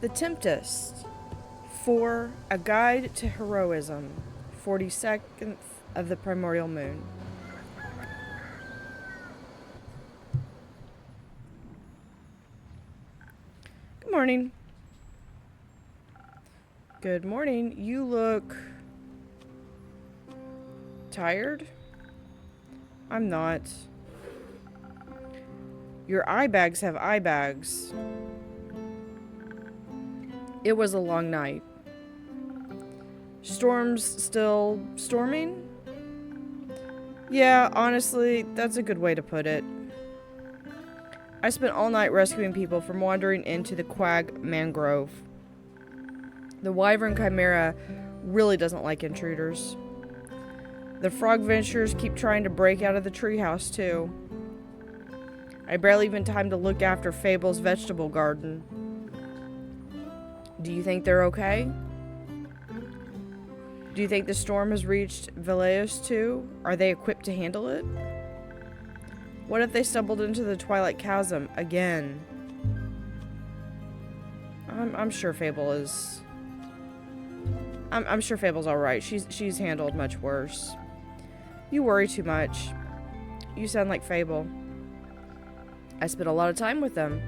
The Tempest, for A Guide to Heroism, 42nd of the Primordial Moon. Good morning. Good morning. You look tired? I'm not. Your eye bags have eye bags. It was a long night. Storms still storming? Yeah, honestly, that's a good way to put it. I spent all night rescuing people from wandering into the Quag Mangrove. The Wyvern Chimera really doesn't like intruders. The frog ventures keep trying to break out of the treehouse, too. I barely even time to look after Fable's vegetable garden. Do you think they're okay? Do you think the storm has reached Veleos too? Are they equipped to handle it? What if they stumbled into the Twilight Chasm again? I'm sure Fable is... I'm sure Fable's alright. She's handled much worse. You worry too much. You sound like Fable. I spent a lot of time with them.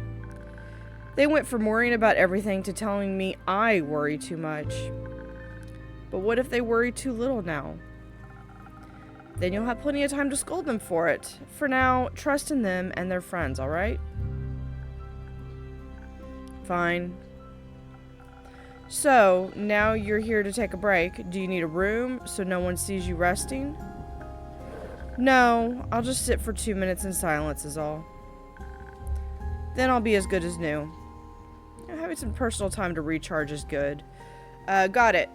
They went from worrying about everything to telling me I worry too much. But what if they worry too little now? Then you'll have plenty of time to scold them for it. For now, trust in them and their friends, alright? Fine. So, now you're here to take a break. Do you need a room so no one sees you resting? No, I'll just sit for 2 minutes in silence is all. Then I'll be as good as new. Having some personal time to recharge is good. Got it.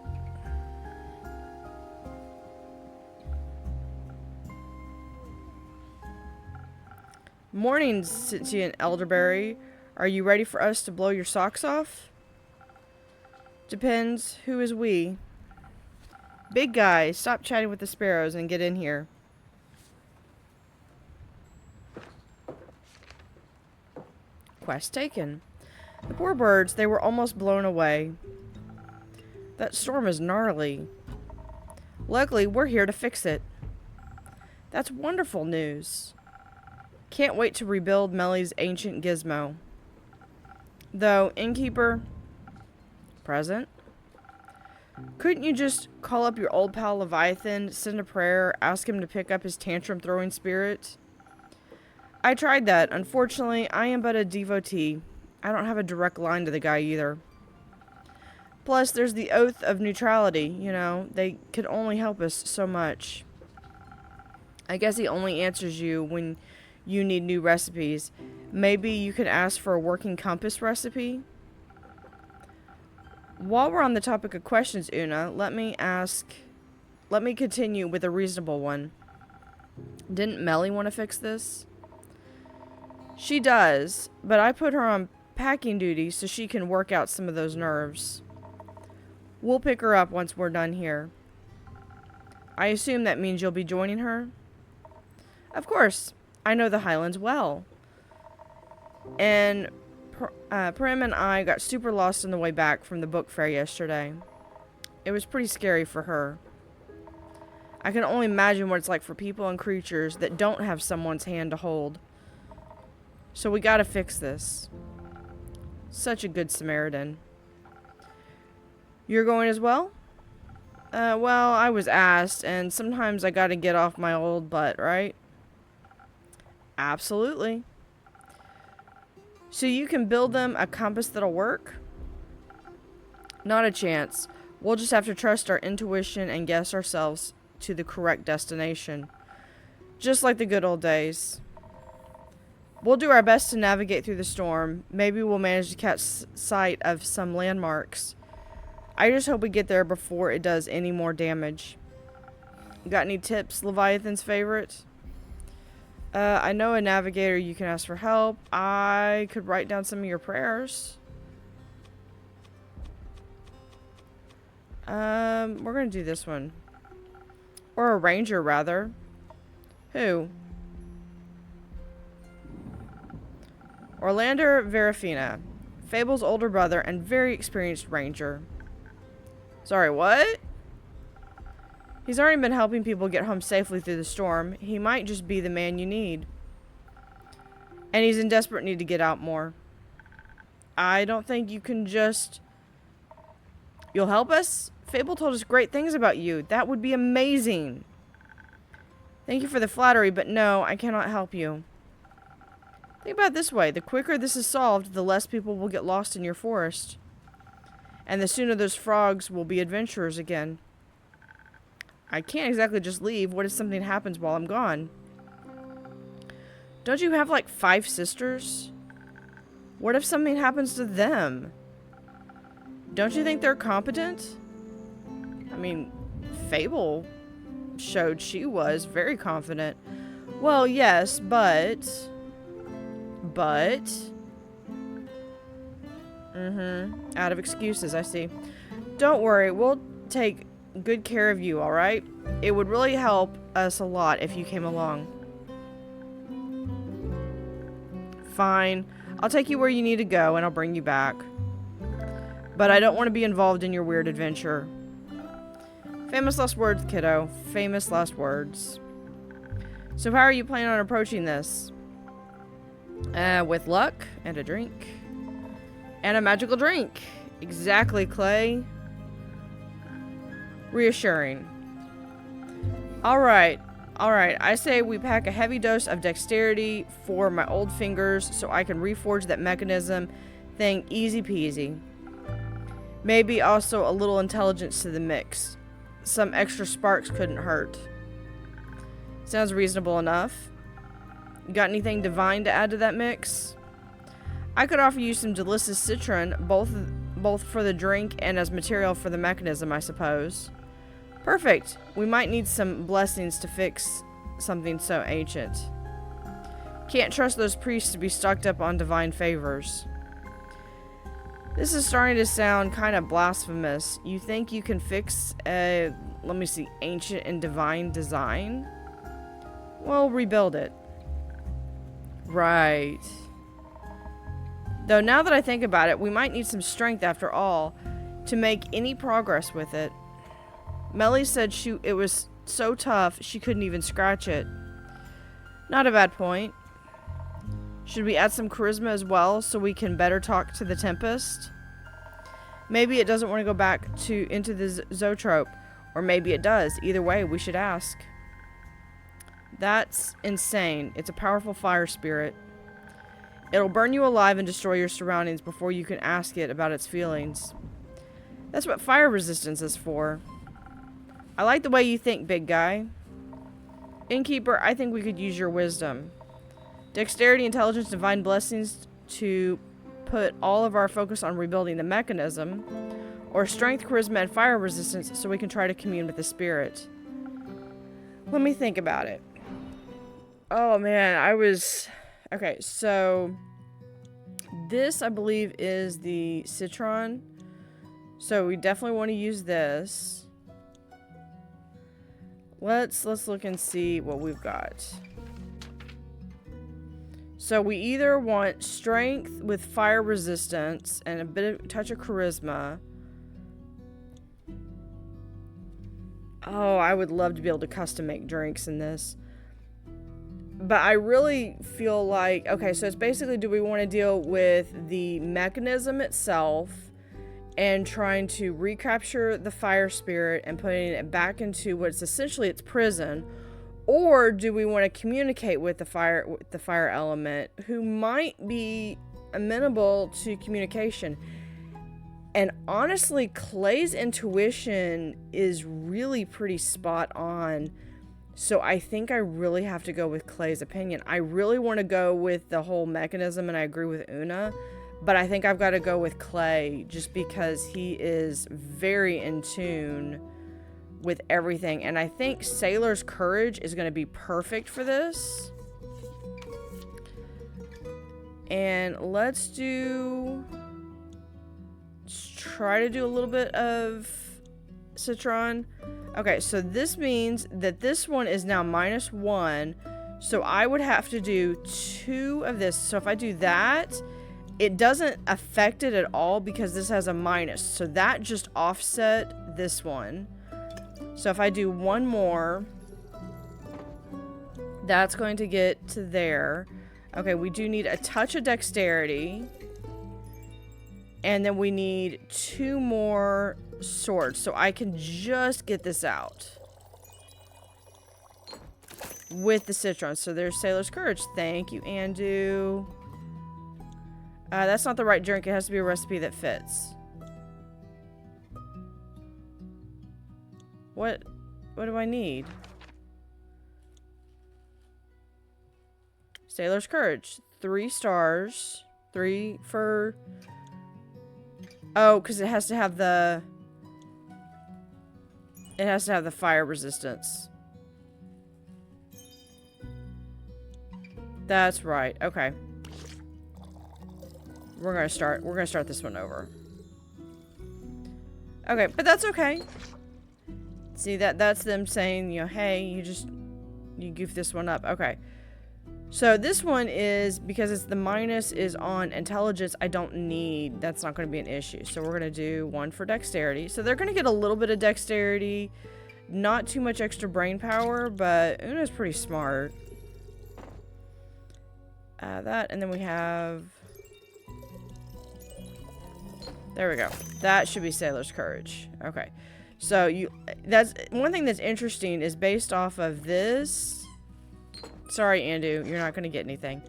Morning, sentient elderberry. Are you ready for us to blow your socks off? Depends. Who is we? Big guy, stop chatting with the sparrows and get in here. Quest taken. The poor birds, they were almost blown away. That storm is gnarly. Luckily, we're here to fix it. That's wonderful news. Can't wait to rebuild Melli's ancient gizmo. Though, innkeeper... Present? Couldn't you just call up your old pal Leviathan, send a prayer, ask him to pick up his tantrum-throwing spirit? I tried that. Unfortunately, I am but a devotee. I don't have a direct line to the guy either. Plus, there's the oath of neutrality, you know. They could only help us so much. I guess he only answers you when you need new recipes. Maybe you could ask for a working compass recipe? While we're on the topic of questions, Una, let me continue with a reasonable one. Didn't Melli want to fix this? She does, but I put her on packing duty so she can work out some of those nerves. We'll pick her up once we're done here. I assume that means you'll be joining her? Of course. I know the Highlands well. And Prim and I got super lost on the way back from the book fair yesterday. It was pretty scary for her. I can only imagine what it's like for people and creatures that don't have someone's hand to hold. So we gotta fix this. Such a good Samaritan. You're going as well? Well, I was asked, and sometimes I gotta get off my old butt, right? Absolutely. So you can build them a compass that'll work? Not a chance. We'll just have to trust our intuition and guess ourselves to the correct destination. Just like the good old days. We'll do our best to navigate through the storm. Maybe we'll manage to catch sight of some landmarks. I just hope we get there before it does any more damage. Got any tips, Leviathan's favorite? I know a navigator you can ask for help. I could write down some of your prayers. We're gonna do this one. Or a ranger, rather. Who? Orlander Verafina. Fable's older brother and very experienced ranger. Sorry, what? He's already been helping people get home safely through the storm. He might just be the man you need. And he's in desperate need to get out more. I don't think you can just... You'll help us? Fable told us great things about you. That would be amazing. Thank you for the flattery, but no, I cannot help you. Think about it this way. The quicker this is solved, the less people will get lost in your forest. And the sooner those frogs will be adventurers again. I can't exactly just leave. What if something happens while I'm gone? Don't you have like 5 sisters? What if something happens to them? Don't you think they're competent? I mean, Fable showed she was very confident. Well, yes, but... Out of excuses, I see. Don't worry, we'll take good care of you, alright? It would really help us a lot if you came along. Fine. I'll take you where you need to go, and I'll bring you back. But I don't want to be involved in your weird adventure. Famous last words, kiddo. Famous last words. So how are you planning on approaching this? With luck, and a drink. And a magical drink. Exactly, Clay. Reassuring. Alright. Alright, I say we pack a heavy dose of dexterity for my old fingers so I can reforge that mechanism thing easy peasy. Maybe also a little intelligence to the mix. Some extra sparks couldn't hurt. Sounds reasonable enough. You got anything divine to add to that mix? I could offer you some delicious citron, both for the drink and as material for the mechanism, I suppose. Perfect. We might need some blessings to fix something so ancient. Can't trust those priests to be stocked up on divine favors. This is starting to sound kind of blasphemous. You think you can fix a, let me see, ancient and divine design? Well, rebuild it. Right. Though now that I think about it, we might need some strength after all to make any progress with it. Melli said it was so tough she couldn't even scratch it. Not a bad point. Should we add some charisma as well so we can better talk to the Tempest? Maybe it doesn't want to go back into the zoetrope, or maybe it does. Either way, we should ask. That's insane. It's a powerful fire spirit. It'll burn you alive and destroy your surroundings before you can ask it about its feelings. That's what fire resistance is for. I like the way you think, big guy. Innkeeper, I think we could use your wisdom. Dexterity, intelligence, divine blessings to put all of our focus on rebuilding the mechanism. Or strength, charisma, and fire resistance so we can try to commune with the spirit. Let me think about it. Oh man, okay, so this I believe is the citron. So we definitely want to use this. Let's look and see what we've got. So we either want strength with fire resistance and a touch of charisma. Oh, I would love to be able to custom make drinks in this. But I really feel like, okay, so it's basically, do we want to deal with the mechanism itself and trying to recapture the fire spirit and putting it back into what's essentially its prison, or do we want to communicate with the fire element who might be amenable to communication? And honestly, Clay's intuition is really pretty spot on. So I think I really have to go with Clay's opinion. I really want to go with the whole mechanism, and I agree with Una. But I think I've got to go with Clay just because he is very in tune with everything. And I think Sailor's Courage is going to be perfect for this. And let's try to do a little bit of citron. Okay, so this means that this one is now -1. So I would have to do 2 of this. So if I do that it doesn't affect it at all because this has a minus. So that just offset this one. So if I do one more, that's going to get to there. Okay, we do need a touch of dexterity. And then we need 2 more swords. So I can just get this out with the citron. So there's Sailor's Courage. Thank you, Andu. That's not the right drink. It has to be a recipe that fits. What do I need? Sailor's Courage. 3 stars. 3 for... Oh, because it has to have the... It has to have the fire resistance. That's right. Okay. We're gonna start this one over. Okay, but that's okay. See, that's them saying, you know, hey, you goofed this one up. Okay. So this one is, because it's the minus is on intelligence, I don't need, that's not going to be an issue. So we're going to do 1 for dexterity. So they're going to get a little bit of dexterity, not too much extra brain power, but Una's pretty smart. That, and then we have, there we go. That should be Sailor's Courage. Okay. So that's one thing that's interesting is based off of this. Sorry, Andu, you're not going to get anything.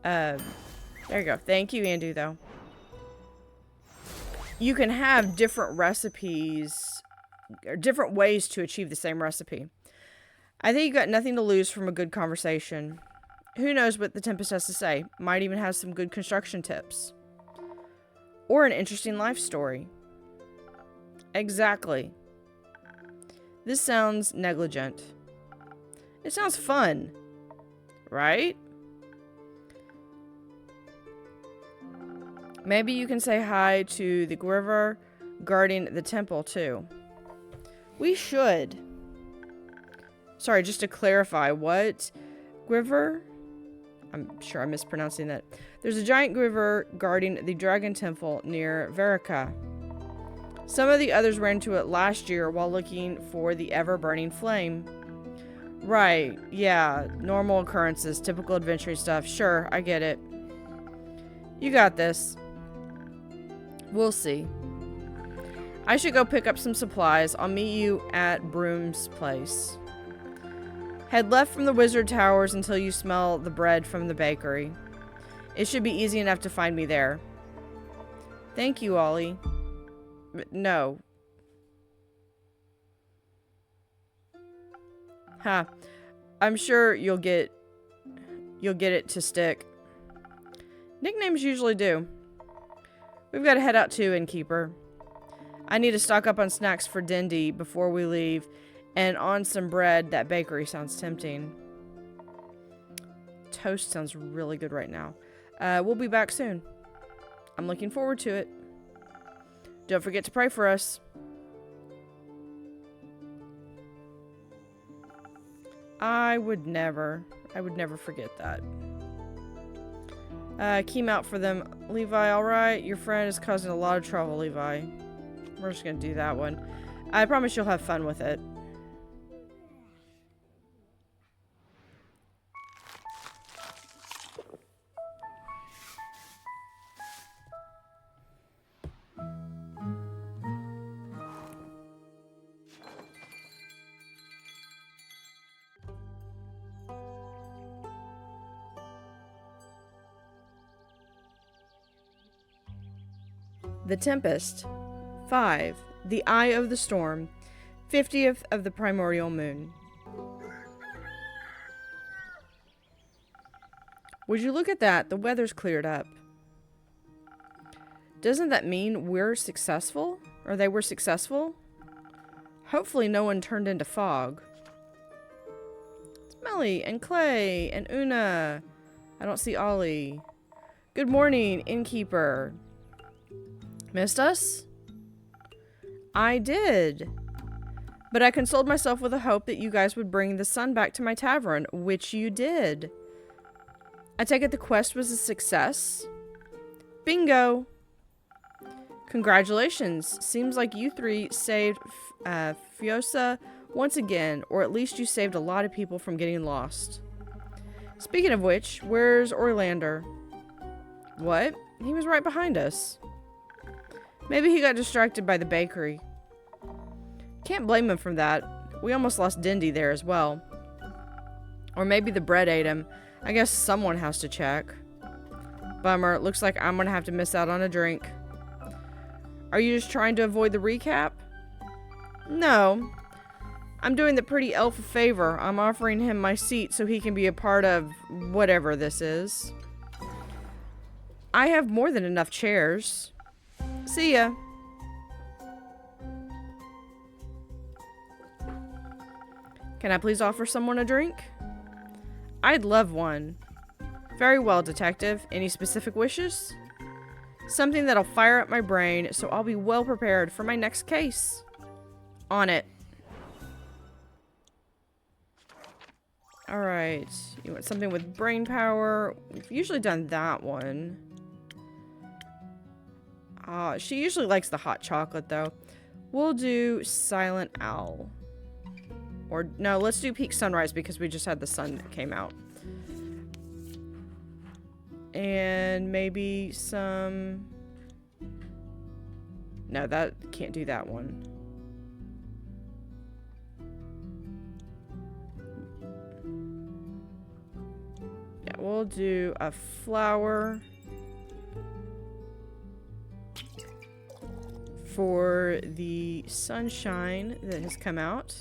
There you go. Thank you, Andu, though. You can have different recipes, or different ways to achieve the same recipe. I think you got nothing to lose from a good conversation. Who knows what the Tempest has to say? Might even have some good construction tips. Or an interesting life story. Exactly. This sounds negligent. It sounds fun. Right? Maybe you can say hi to the Gwyver guarding the temple, too. We should. Sorry, just to clarify, what? Gwyver? I'm sure I'm mispronouncing that. There's a giant Gwyver guarding the dragon temple near Verica. Some of the others ran to it last year while looking for the ever-burning flame. Right, yeah, normal occurrences, typical adventure stuff. Sure, I get it. You got this. We'll see. I should go pick up some supplies. I'll meet you at Broom's place. Head left from the wizard towers until you smell the bread from the bakery. It should be easy enough to find me there. Thank you, Ollie. No. Huh. I'm sure you'll get it to stick. Nicknames usually do. We've got to head out too, Innkeeper. I need to stock up on snacks for Dindy before we leave, and on some bread. That bakery sounds tempting. Toast sounds really good right now. We'll be back soon. I'm looking forward to it. Don't forget to pray for us. I would never forget that. Keem out for them. Levi, alright? Your friend is causing a lot of trouble, Levi. We're just gonna do that one. I promise you'll have fun with it. The Tempest. 5. The Eye of the Storm. 50th of the Primordial Moon. Would you look at that? The weather's cleared up. Doesn't that mean we're successful? Or they were successful? Hopefully no one turned into fog. It's Melli and Clay and Una. I don't see Ollie. Good morning, Innkeeper. Missed us? I did. But I consoled myself with the hope that you guys would bring the sun back to my tavern, which you did. I take it the quest was a success? Bingo! Congratulations. Seems like you three saved Fiosa once again, or at least you saved a lot of people from getting lost. Speaking of which, where's Orlander? What? He was right behind us. Maybe he got distracted by the bakery. Can't blame him for that. We almost lost Dindy there as well. Or maybe the bread ate him. I guess someone has to check. Bummer. Looks like I'm gonna have to miss out on a drink. Are you just trying to avoid the recap? No. I'm doing the pretty elf a favor. I'm offering him my seat so he can be a part of whatever this is. I have more than enough chairs. See ya. Can I please offer someone a drink? I'd love one. Very well, detective. Any specific wishes? Something that'll fire up my brain so I'll be well prepared for my next case. On it. Alright. You want something with brain power? We've usually done that one. She usually likes the hot chocolate, though. We'll do Silent Owl. Or, no, let's do Peak Sunrise because we just had the sun that came out. And maybe some... No, that can't do that one. Yeah, we'll do a flower for the sunshine that has come out.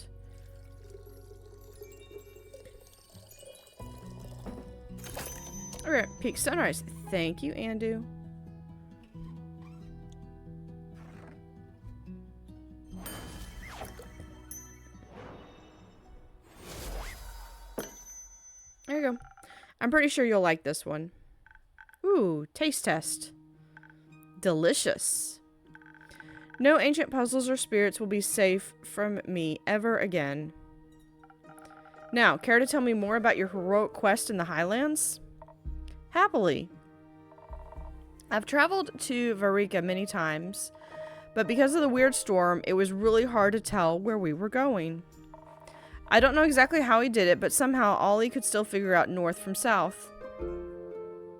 Alright, Peak Sunrise. Thank you, Andu. There you go. I'm pretty sure you'll like this one. Ooh, taste test. Delicious. No ancient puzzles or spirits will be safe from me ever again. Now, care to tell me more about your heroic quest in the Highlands? Happily. I've traveled to Varika many times, but because of the weird storm, it was really hard to tell where we were going. I don't know exactly how he did it, but somehow Ollie could still figure out north from south.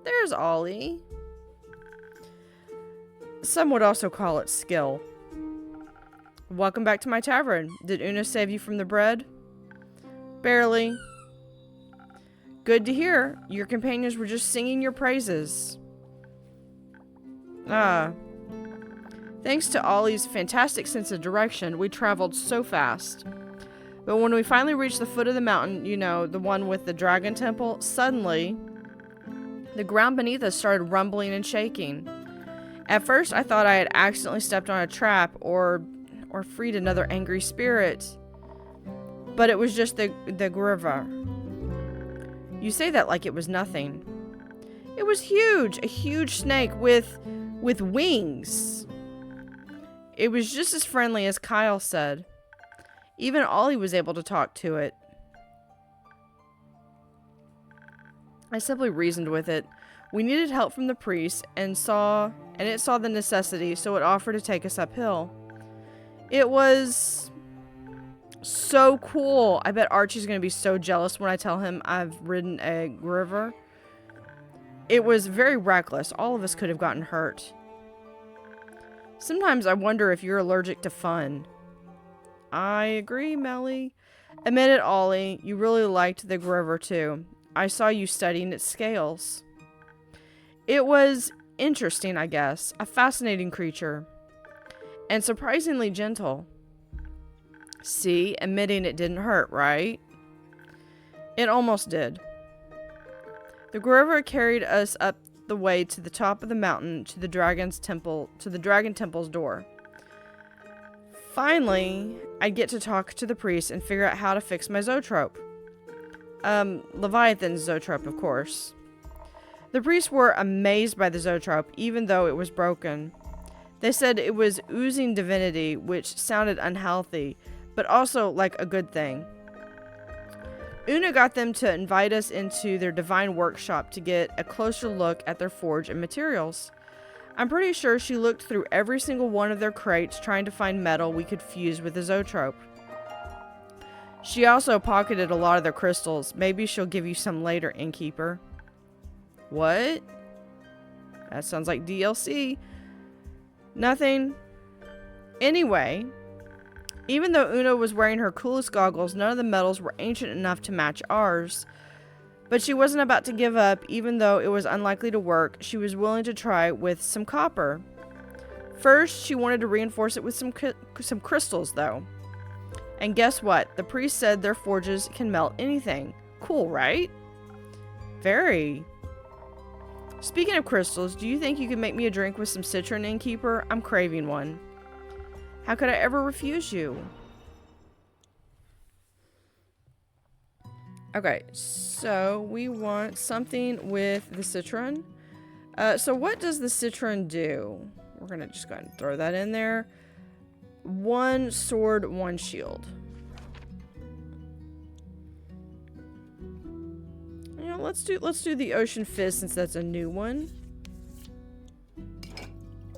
There's Ollie. Some would also call it skill. Welcome back to my tavern. Did Una save you from the bread? Barely. Good to hear. Your companions were just singing your praises. Thanks to Ollie's fantastic sense of direction, we traveled so fast. But when we finally reached the foot of the mountain, you know, the one with the dragon temple, suddenly, the ground beneath us started rumbling and shaking. At first, I thought I had accidentally stepped on a trap or freed another angry spirit. But it was just the Griver. You say that like it was nothing. It was huge, a huge snake with wings. It was just as friendly as Kyle said. Even Ollie was able to talk to it. I simply reasoned with it. We needed help from the priest and it saw the necessity, so it offered to take us uphill. It was so cool. I bet Archie's going to be so jealous when I tell him I've ridden a river. It was very reckless. All of us could have gotten hurt. Sometimes I wonder if you're allergic to fun. I agree, Melli. Admit it, Ollie. You really liked the river too. I saw you studying its scales. It was interesting, I guess. A fascinating creature. And surprisingly gentle. See, admitting it didn't hurt, right? It almost did. The river carried us up the way to the top of the mountain to the dragon temple's door. Finally, I'd get to talk to the priest and figure out how to fix my zoetrope. Leviathan's zoetrope, of course. The priests were amazed by the zoetrope, even though it was broken. They said it was oozing divinity, which sounded unhealthy, but also like a good thing. Una got them to invite us into their divine workshop to get a closer look at their forge and materials. I'm pretty sure she looked through every single one of their crates trying to find metal we could fuse with the zoetrope. She also pocketed a lot of their crystals. Maybe she'll give you some later, innkeeper. What? That sounds like DLC. Nothing. Anyway, even though Una was wearing her coolest goggles, none of the metals were ancient enough to match ours. But she wasn't about to give up, even though it was unlikely to work. She was willing to try with some copper. First, she wanted to reinforce it with some crystals, though. And guess what? The priest said their forges can melt anything. Cool, right? Very. Speaking of crystals, do you think you could make me a drink with some citron, innkeeper? I'm craving one. How could I ever refuse you? Okay, so we want something with the citron. So what does the citron do? We're going to just go ahead and throw that in there. 1 sword, 1 shield. You know, let's do the ocean fizz since that's a new one.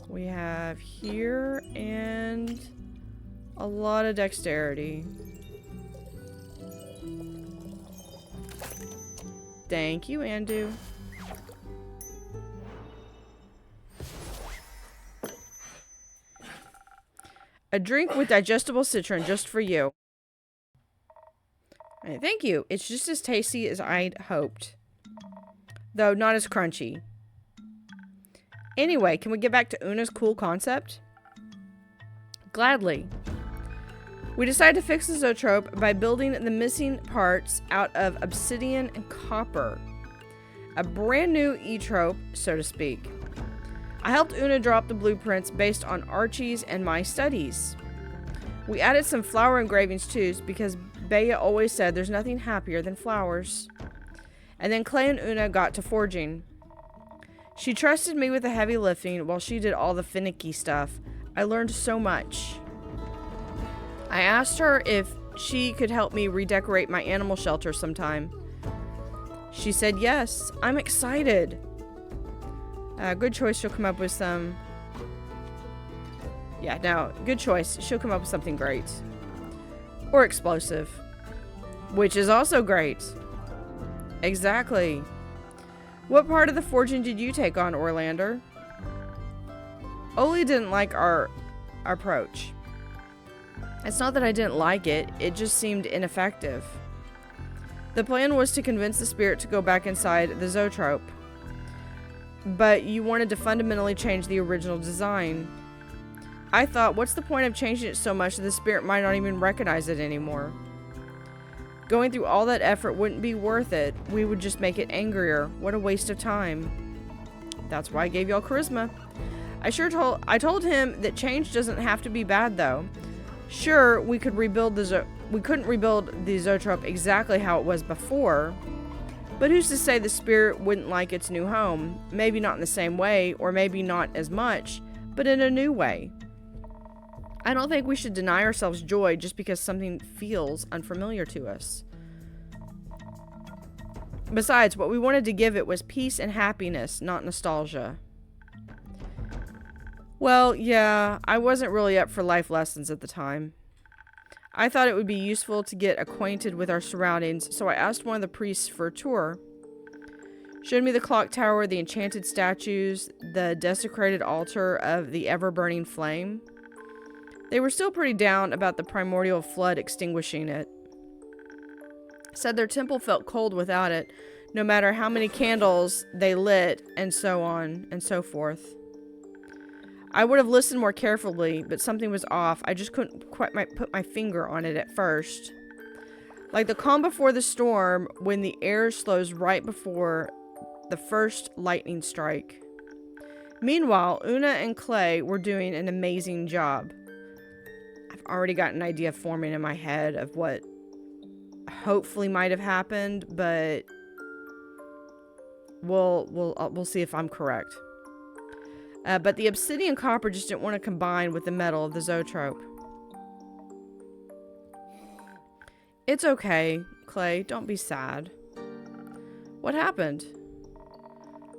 We have here and a lot of dexterity. Thank you, Andu. A drink with digestible citron just for you. Right, thank you. It's just as tasty as I'd hoped. Though not as crunchy. Anyway, can we get back to Una's cool concept? Gladly. We decided to fix the zoetrope by building the missing parts out of obsidian and copper. A brand new e-trope, so to speak. I helped Una drop the blueprints based on Archie's and my studies. We added some flower engravings too, because Bea always said there's nothing happier than flowers. And then Clay and Una got to forging. She trusted me with the heavy lifting while she did all the finicky stuff. I learned so much. I asked her if she could help me redecorate my animal shelter sometime. She said yes. I'm excited. Good choice. She'll come up with some... Yeah, no, good choice. She'll come up with something great. Or explosive. Which is also great. Exactly. What part of the forging did you take on, Orlander? Oli didn't like our approach. It's not that I didn't like it, it just seemed ineffective. The plan was to convince the spirit to go back inside the zoetrope. But you wanted to fundamentally change the original design. I thought, what's the point of changing it so much that the spirit might not even recognize it anymore? Going through all that effort wouldn't be worth it. We would just make it angrier. What a waste of time. That's why I gave y'all charisma. I told him that change doesn't have to be bad though. Sure, we couldn't rebuild the zoetrope exactly how it was before, but who's to say the spirit wouldn't like its new home? Maybe not in the same way, or maybe not as much, but in a new way. I don't think we should deny ourselves joy just because something feels unfamiliar to us. Besides, what we wanted to give it was peace and happiness, not nostalgia. Well, yeah, I wasn't really up for life lessons at the time. I thought it would be useful to get acquainted with our surroundings, so I asked one of the priests for a tour. Showed me the clock tower, the enchanted statues, the desecrated altar of the ever-burning flame. They were still pretty down about the primordial flood extinguishing it. Said their temple felt cold without it, no matter how many candles they lit, and so on and so forth. I would have listened more carefully, but something was off. I just couldn't quite put my finger on it at first. Like the calm before the storm, when the air slows right before the first lightning strike. Meanwhile, Una and Clay were doing an amazing job. I've already got an idea forming in my head of what hopefully might have happened, but we'll see if I'm correct. But the obsidian copper just didn't want to combine with the metal of the zoetrope. It's okay, Clay. Don't be sad. What happened?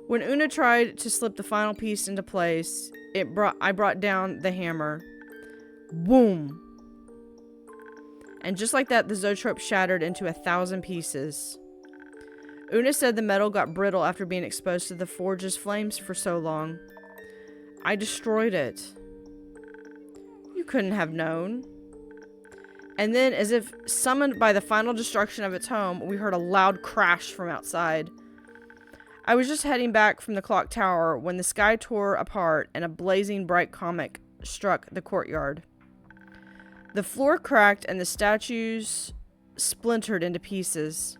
When Una tried to slip the final piece into place, I brought down the hammer. Boom! And just like that, the zoetrope shattered into 1,000 pieces. Una said the metal got brittle after being exposed to the forge's flames for so long. I destroyed it. You couldn't have known. And then, as if summoned by the final destruction of its home, we heard a loud crash from outside. I was just heading back from the clock tower when the sky tore apart and a blazing bright comet struck the courtyard. The floor cracked and the statues splintered into pieces.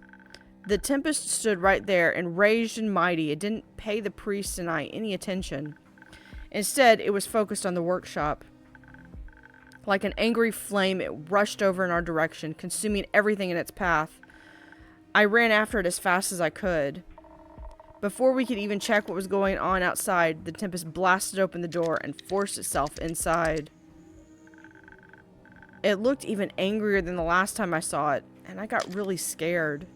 The Tempest stood right there, enraged and mighty. It didn't pay the priest and I any attention. Instead, it was focused on the workshop. Like an angry flame, it rushed over in our direction, consuming everything in its path. I ran after it as fast as I could. Before we could even check what was going on outside, the Tempest blasted open the door and forced itself inside. It looked even angrier than the last time I saw it, and I got really scared.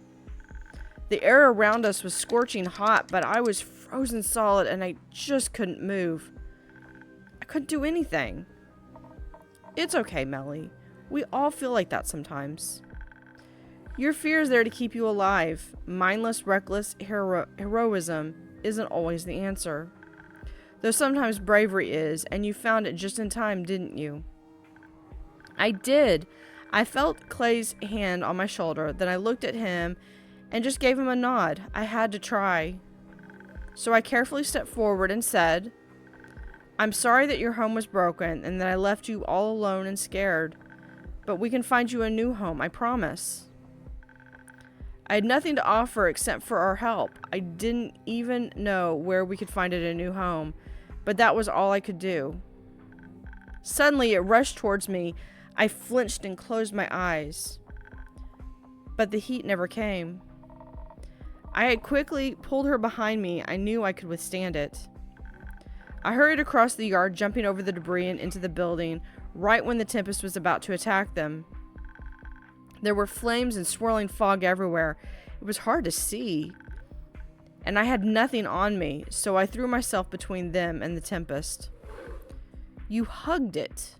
The air around us was scorching hot, but I was frozen solid and I just couldn't move. I couldn't do anything. It's okay, Melli. We all feel like that sometimes. Your fear is there to keep you alive. Mindless, reckless heroism isn't always the answer. Though sometimes bravery is, and you found it just in time, didn't you? I did. I felt Clay's hand on my shoulder, then I looked at him and just gave him a nod. I had to try. So I carefully stepped forward and said, I'm sorry that your home was broken and that I left you all alone and scared, but we can find you a new home, I promise. I had nothing to offer except for our help. I didn't even know where we could find it a new home, but that was all I could do. Suddenly it rushed towards me. I flinched and closed my eyes. But the heat never came. I had quickly pulled her behind me. I knew I could withstand it. I hurried across the yard, jumping over the debris and into the building, right when the Tempest was about to attack them. There were flames and swirling fog everywhere. It was hard to see. And I had nothing on me, so I threw myself between them and the Tempest. You hugged it.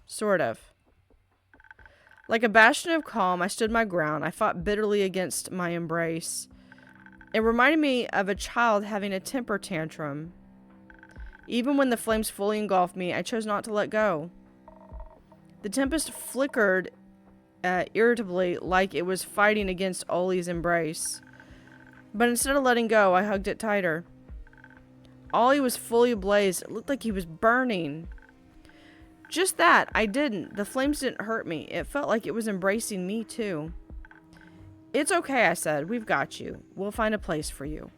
Sort of. Like a bastion of calm, I stood my ground. I fought bitterly against my embrace. It reminded me of a child having a temper tantrum. Even when the flames fully engulfed me, I chose not to let go. The Tempest flickered irritably like it was fighting against Ollie's embrace. But instead of letting go, I hugged it tighter. Ollie was fully ablaze. It looked like he was burning. Just that, I didn't. The flames didn't hurt me. It felt like it was embracing me too. It's okay, I said. We've got you. We'll find a place for you.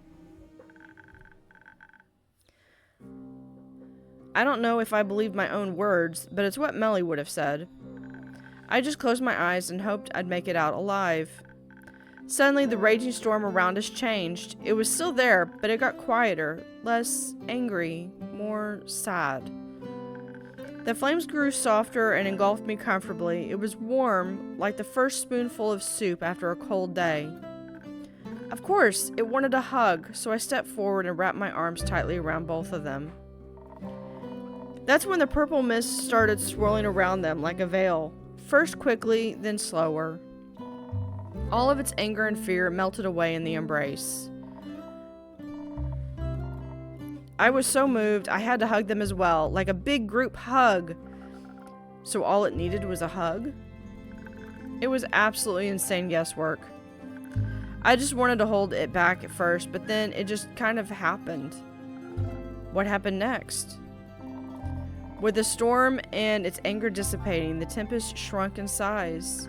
I don't know if I believed my own words, but it's what Melli would have said. I just closed my eyes and hoped I'd make it out alive. Suddenly, the raging storm around us changed. It was still there, but it got quieter, less angry, more sad. The flames grew softer and engulfed me comfortably. It was warm, like the first spoonful of soup after a cold day. Of course, it wanted a hug, so I stepped forward and wrapped my arms tightly around both of them. That's when the purple mist started swirling around them like a veil, first quickly, then slower. All of its anger and fear melted away in the embrace. I was so moved, I had to hug them as well, like a big group hug. So all it needed was a hug? It was absolutely insane guesswork. I just wanted to hold it back at first, but then it just kind of happened. What happened next? With the storm and its anger dissipating, the Tempest shrunk in size.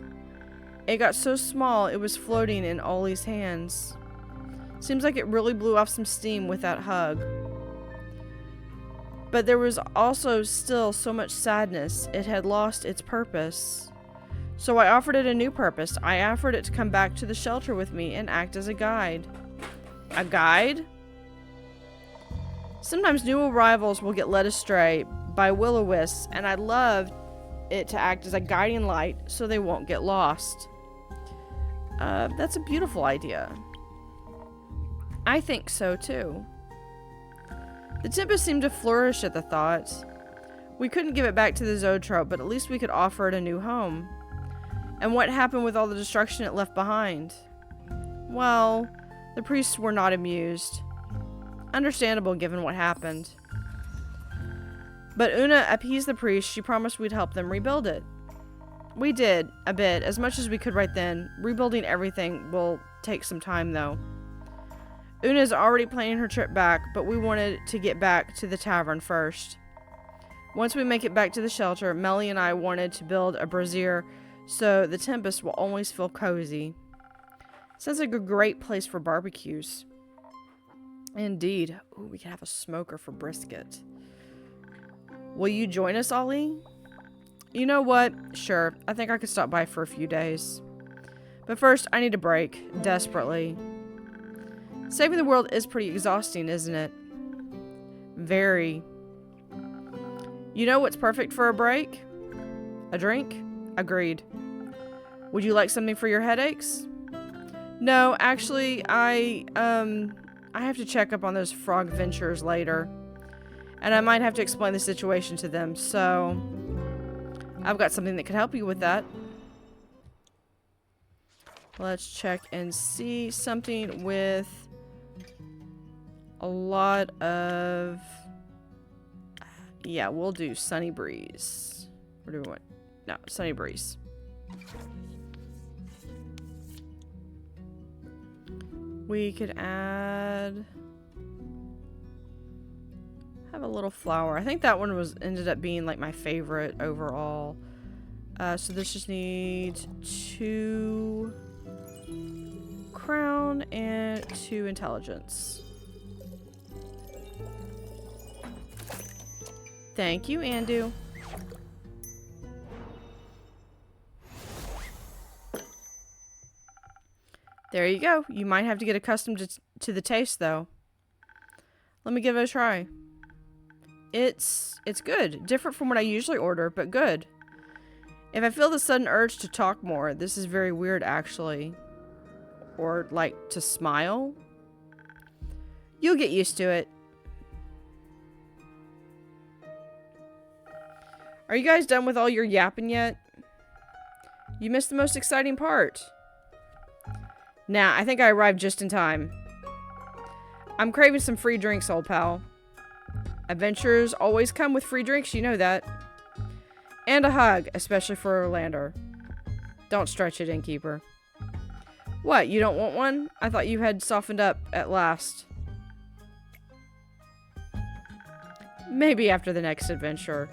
It got so small it was floating in Ollie's hands. Seems like it really blew off some steam with that hug. But there was also still so much sadness. It had lost its purpose. So I offered it a new purpose. I offered it to come back to the shelter with me and act as a guide. A guide? Sometimes new arrivals will get led astray by will-o-wisps, and I'd love it to act as a guiding light so they won't get lost. That's a beautiful idea. I think so, too. The Tempest seemed to flourish at the thought. We couldn't give it back to the zoetrope, but at least we could offer it a new home. And what happened with all the destruction it left behind? Well, the priests were not amused. Understandable given what happened. But Una appeased the priests. She promised we'd help them rebuild it. We did, a bit, as much as we could right then. Rebuilding everything will take some time, though. Una's already planning her trip back, but we wanted to get back to the tavern first. Once we make it back to the shelter, Melli and I wanted to build a brazier so the Tempest will always feel cozy. Sounds like a great place for barbecues. Indeed. Ooh, we could have a smoker for brisket. Will you join us, Ollie? You know what? Sure. I think I could stop by for a few days. But first, I need a break. Desperately. Saving the world is pretty exhausting, isn't it? Very. You know what's perfect for a break? A drink? Agreed. Would you like something for your headaches? No, actually, I have to check up on those frog ventures later. And I might have to explain the situation to them, so I've got something that could help you with that. Let's check and see something with a lot of... Yeah, we'll do Sunny Breeze. Or do we want... No, Sunny Breeze. We could add... Have a little flower. I think that one ended up being like my favorite overall. So this just needs 2 crown and 2 intelligence. Thank you, Andu. There you go. You might have to get accustomed to the taste, though. Let me give it a try. It's good. Different from what I usually order, but good. If I feel the sudden urge to talk more, this is very weird, actually. Or, like, to smile. You'll get used to it. Are you guys done with all your yapping yet? You missed the most exciting part. Nah, I think I arrived just in time. I'm craving some free drinks, old pal. Adventures always come with free drinks, you know that. And a hug, especially for Orlander. Don't stretch it, innkeeper. What, you don't want one? I thought you had softened up at last. Maybe after the next adventure.